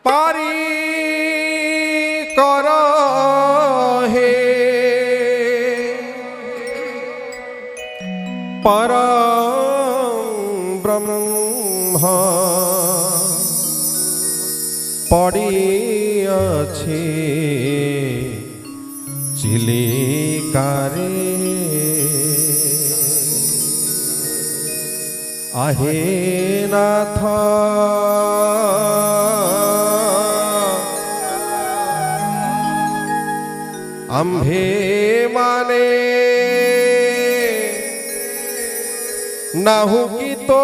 पारी कर हे परम ब्रह्म पड़ी अछि चिलिकारे आहे नाथ आम्भे माने नाहु की तो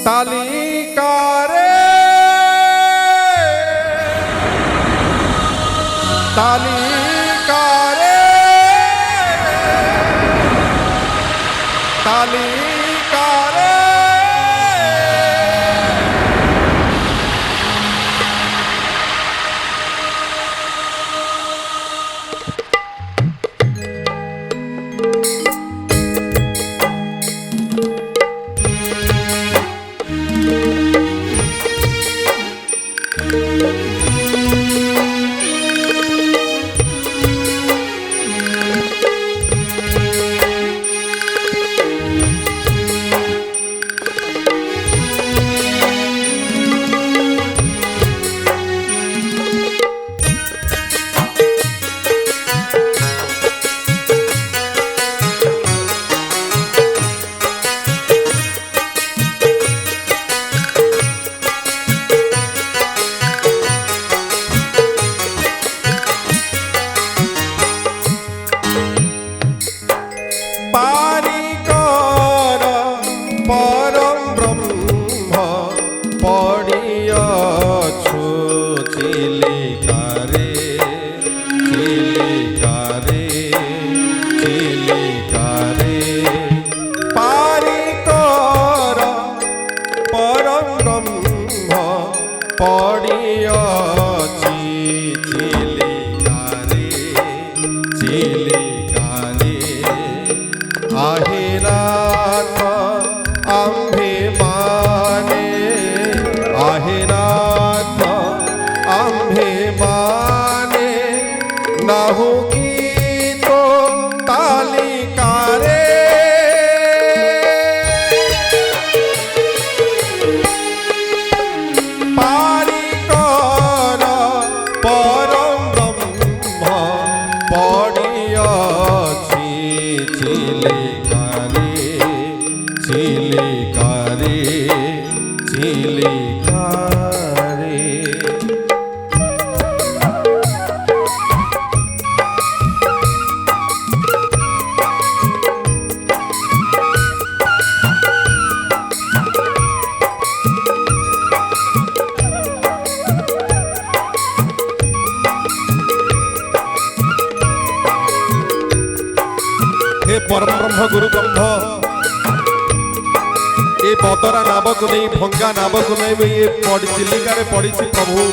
तालिकारे तालिकारे तालिकारे परम ब्रह्म पड़ियाछु चिलिकारे चिलिकारे चिलिकारे पारी कर परम ब्रह्म पड़ियाछि चिलिकारे चिलिकारे आहे नाथ आम्भे माने आहे नाथ आम्भे माने नाहु की तो तालिकारे पारी कर परम ब्रह्म पड़ियाछि चिलिकारे चिलिकारे चिलिकारे हे परम ब्रह्म गुरु ब्रह्म ये बदरा नाम को नहीं भंगा नाम को नहीं ये चिलिकारे पड़ी प्रभु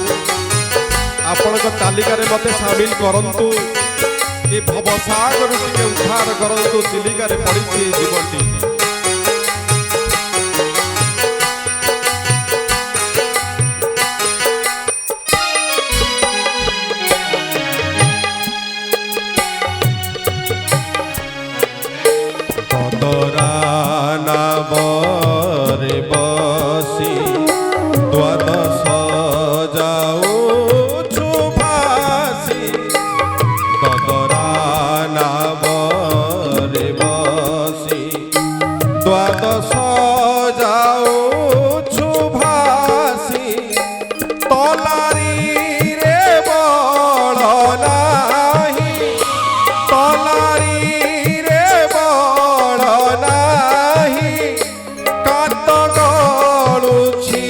आपण तालिकार मत सामिल करंतु ये भवसागर टिके उद्धार करंतु चिलिकारे पड़ी जीवनटी बदरा नाम बसी द्वादश जाऊछु भासी बदरा नाम बसी द्वादश जाऊछु भासी तलारी रे बड़ नाही तलारी रे बड़ नाही काट गलुछि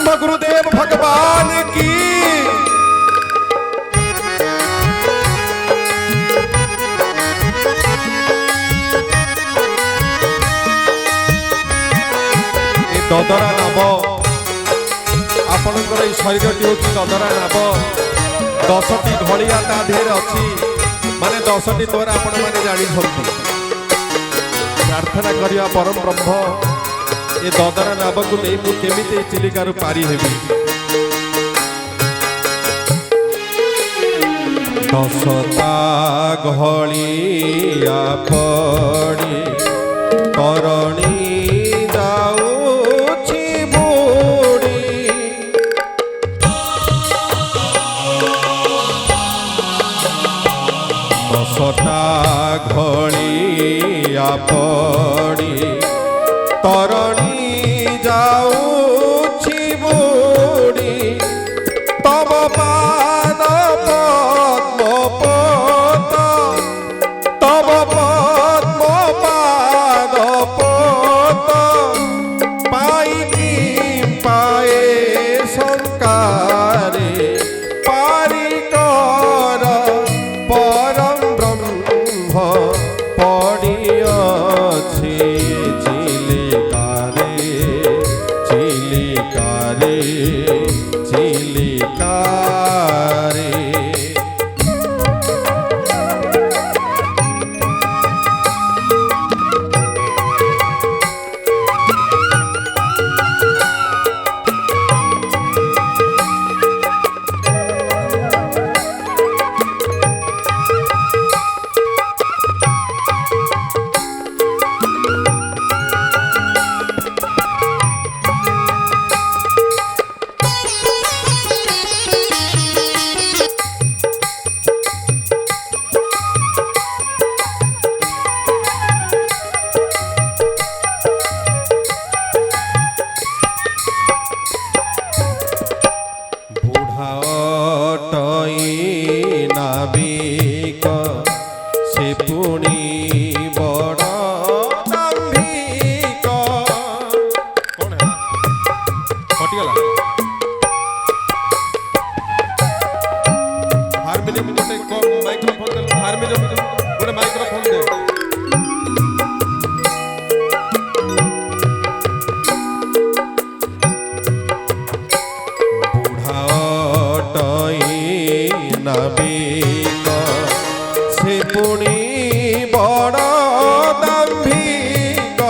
ब्रह्म गुरुदेव भगवान की। ददरा नाव आपणकर शरीरटी हूँ ददरा नाव 10टी घड़िया ता देहरे अच्छी माने 10टी द्वारा आपण मैंने जानी प्रार्थना करवा परम ब्रह्म ये ददरा नाव को नहीं मुझे केमी चिलिकार पारी हेबी 10टा घड़िया पड़ी करणी घड़िया पड़ी तरणी जाऊछि बुड़ी तब पाद पद्म पद तब पद्म पाद पद पाई पाए संकारे पारी कर परम पड़ियाछि चिलिकारे चिलिकारे चिलिकारे। नाविक से पुणी बड़ दाम्भिक कौन है कटिगला हारमोनियम गोटे माइक्रोफोन दे हारमोनियम गोटे माइक्रोफोन दे नाविक से पुणी बड़ दाम्भिक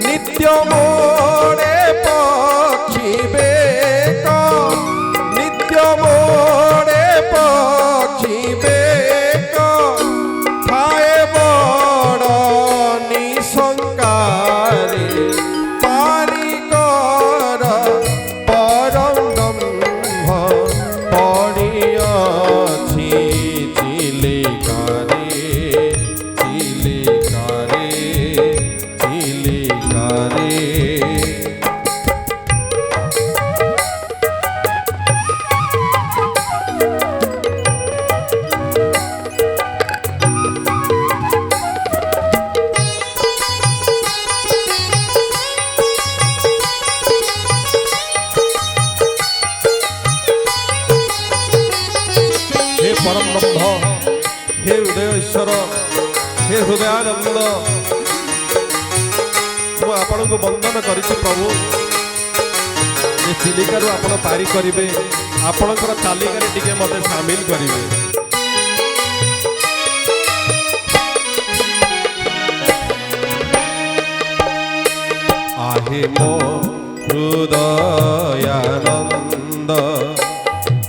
नित्य मोड़े पक्षी बेक नित्य मोड़े पक्षी बेक थाए बड़ निशंकारे पारी कर परम ब्रह्म पड़ियाछि चिलिकारे चिलिकारे चिलिकारे। परम ब्रह्म हे हृदय ईश्वर हे हृदयानंद मु आपण को वंदन करी प्रभु ये चिलिकार आपण पारी करेंगे आपणकर तालिकार टिके मत सामिल करेंगे। आहे मो हृदयानंद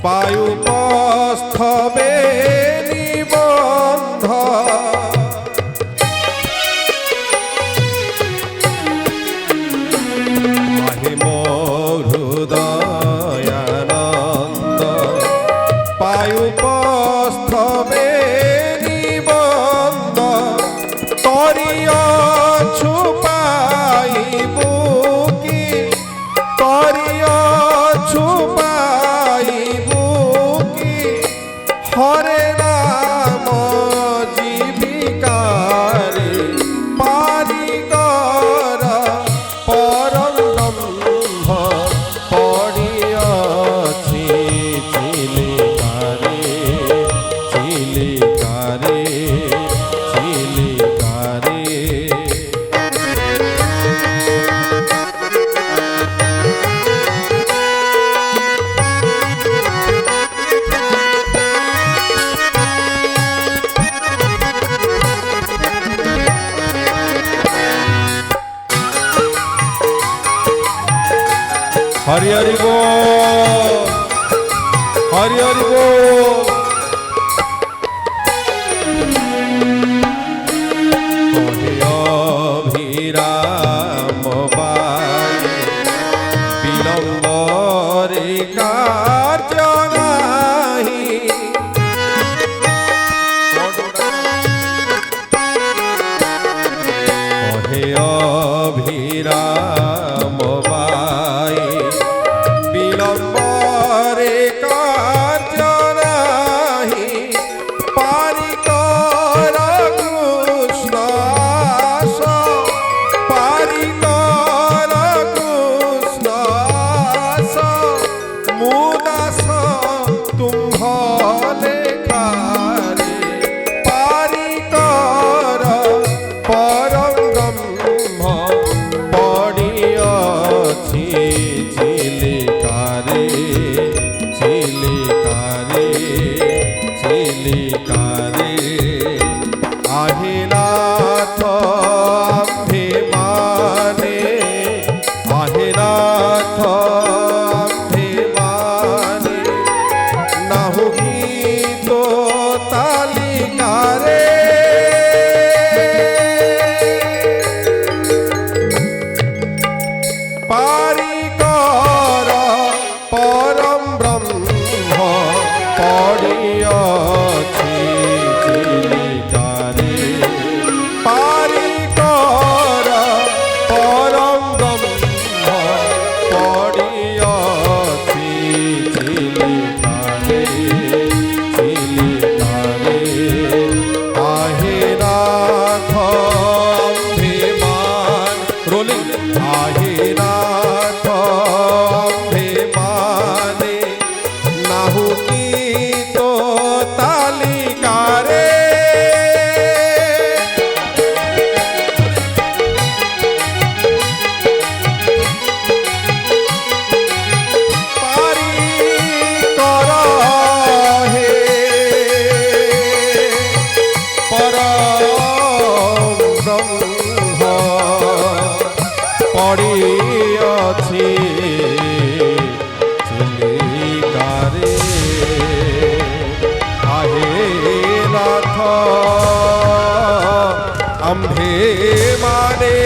पायुपस्थवे निबंध आहे मो हृदयानंद पायुपस्थवे निबंध तरिया छुपाइबू की तरिया छुपाइबू हरे हरि हरि बोल, हरि हरि बोल। कहे अभिराम बाई विलंबरे कार्य नाही। कहे अभिराम बाई विलंबरे कार्य नाही। पारी कर कृष्ण आस, पारी कर कृष्ण आस। मुदास तुम्ह लेखारे पारी कर परम ब्रह्म पड़ियछि चिलिकारे, चिलिकारे, चिलिकारे। আহিनाथ अभिमाने, আহিनाथ अभिमाने। नाहु गीतो तालिकारे। पारी कर परम ब्रह्म पड़ियछि चिलिकारे। पारी कर परम ब्रह्म पड़ियछि चिलिकारे, चिलिकारे। আহিनाथ अभिमान रोलिंग। আহিनाथ अभिमाने नाहु गीतो तालिकारे। पारी कर हे परम ब्रह्म पड़ियछि चिलिकारे। আহিनाथ अभिमाने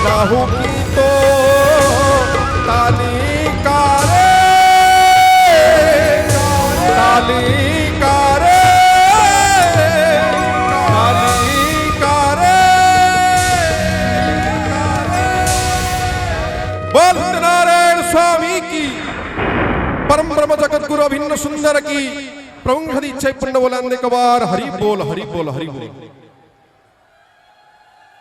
नाहु गीतो तालिकारे, तालिकारे, तालिकारे। बोल सत्यनारायण स्वामी की, परम ब्रह्म जगत गुरु अभिन्न सुंदर की। प्रभु हरि इच्छा पुण्य बोला एक बार हरि बोल, हरि बोल, हरि बोल।